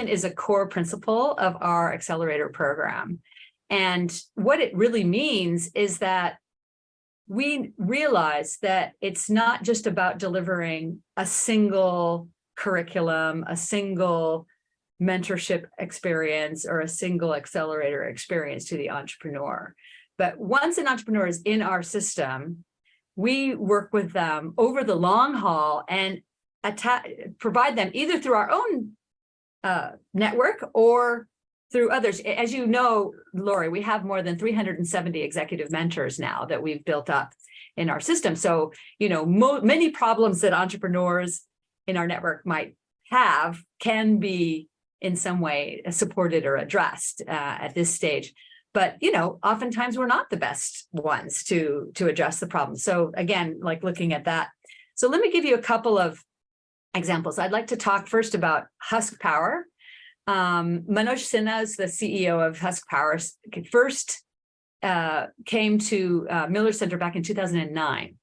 accompaniment is a core principle of our Accelerator program. And what it really means is that we realize that it's not just about delivering a single curriculum, a single mentorship experience, or a single accelerator experience to the entrepreneur. But once an entrepreneur is in our system, we work with them over the long haul and provide them either through our own network or through others. As you know, Lori, we have more than 370 executive mentors now that we've built up in our system. So, you know, many problems that entrepreneurs in our network might have can be in some way supported or addressed at this stage. But, you know, oftentimes we're not the best ones to address the problem. So again, like looking at that. So let me give you a couple of examples. I'd like to talk first about Husk Power. Manoj Sinha is the CEO of Husk Power. First came to Miller Center back in 2009.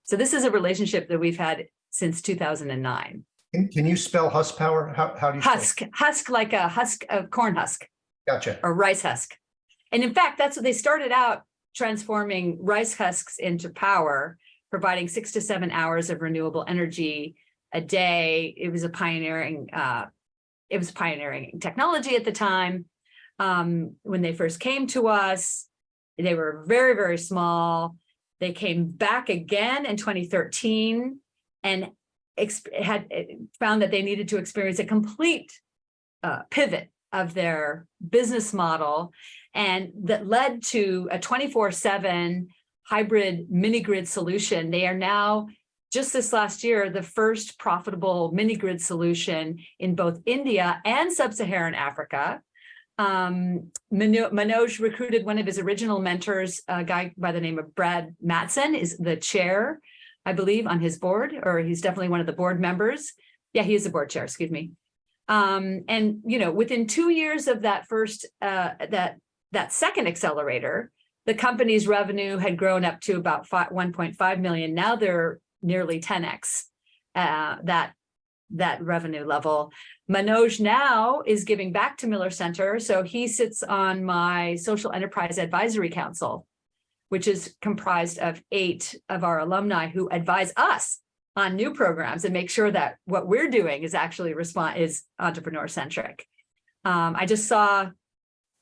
So this is a relationship that we've had since 2009. Can you spell Husk Power? How do you spell? Husk like a husk of corn husk. Gotcha. Or rice husk. And in fact, that's what they started out, transforming rice husks into power, providing 6 to 7 hours of renewable energy a day. It was a pioneering technology at the time. When they first came to us, they were very, very small. They came back again in 2013 and had found that they needed to experience a complete pivot of their business model, and that led to a 24/7 hybrid mini grid solution. They are now, just this last year, the first profitable mini grid solution in both India and sub-Saharan Africa. Manoj recruited one of his original mentors, a guy by the name of Brad Matson, is the chair, I believe, on his board, or he's definitely one of the board members. Yeah, he is the board chair, excuse me. And, you know, within 2 years of that first, that second accelerator, the company's revenue had grown up to about 1.5 million. Now they're nearly 10x that revenue level. Manoj now is giving back to Miller Center. So he sits on my Social Enterprise Advisory Council, which is comprised of 8 of our alumni who advise us on new programs and make sure that what we're doing is actually is entrepreneur-centric. I just saw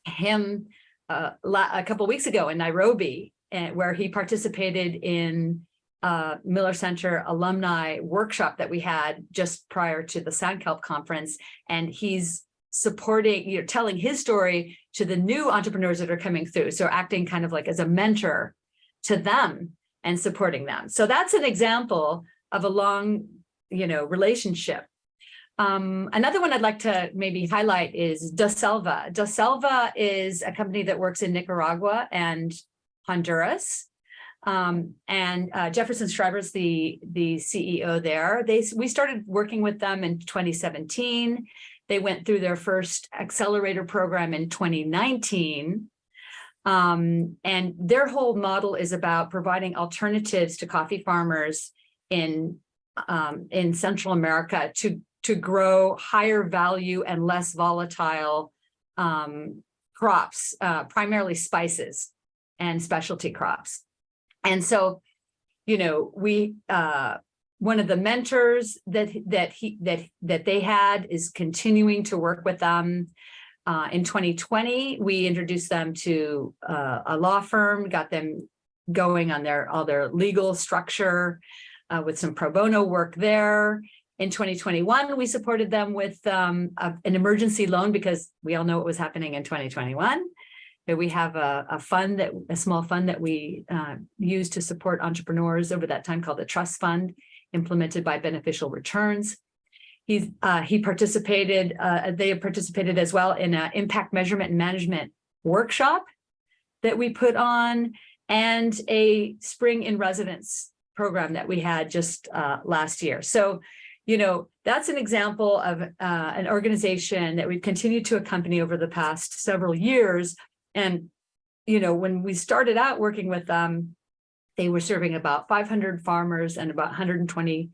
him a couple of weeks ago in Nairobi, where he participated in Miller Center alumni workshop that we had just prior to the Sandkelp conference. And he's supporting, telling his story to the new entrepreneurs that are coming through. So acting kind of like as a mentor to them and supporting them. So that's an example of a long, relationship. Another one I'd like to maybe highlight is Da Selva. Da Selva is a company that works in Nicaragua and Honduras. Jefferson Schreiber's the CEO there. We started working with them in 2017. They went through their first accelerator program in 2019. And their whole model is about providing alternatives to coffee farmers in Central America to grow higher value and less volatile crops, primarily spices and specialty crops. And so, we one of the mentors that they had is continuing to work with them. In 2020, we introduced them to a law firm, got them going on all their legal structure with some pro bono work there. In 2021, we supported them with an emergency loan because we all know what was happening in 2021. But we have a small fund that we use to support entrepreneurs over that time called the Trust Fund, implemented by Beneficial Returns. They participated as well in an impact measurement and management workshop that we put on, and a spring in residence program that we had just last year. So, that's an example of an organization that we've continued to accompany over the past several years. And, when we started out working with them, they were serving about 500 farmers and about 120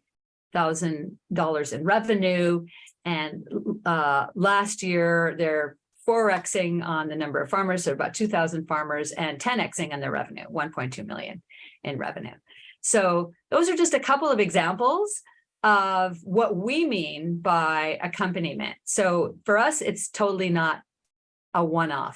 in revenue. And last year, they're 4xing on the number of farmers, so about 2,000 farmers, and 10xing on their revenue, 1.2 million in revenue. So those are just a couple of examples of what we mean by accompaniment. So for us, it's totally not a one-off.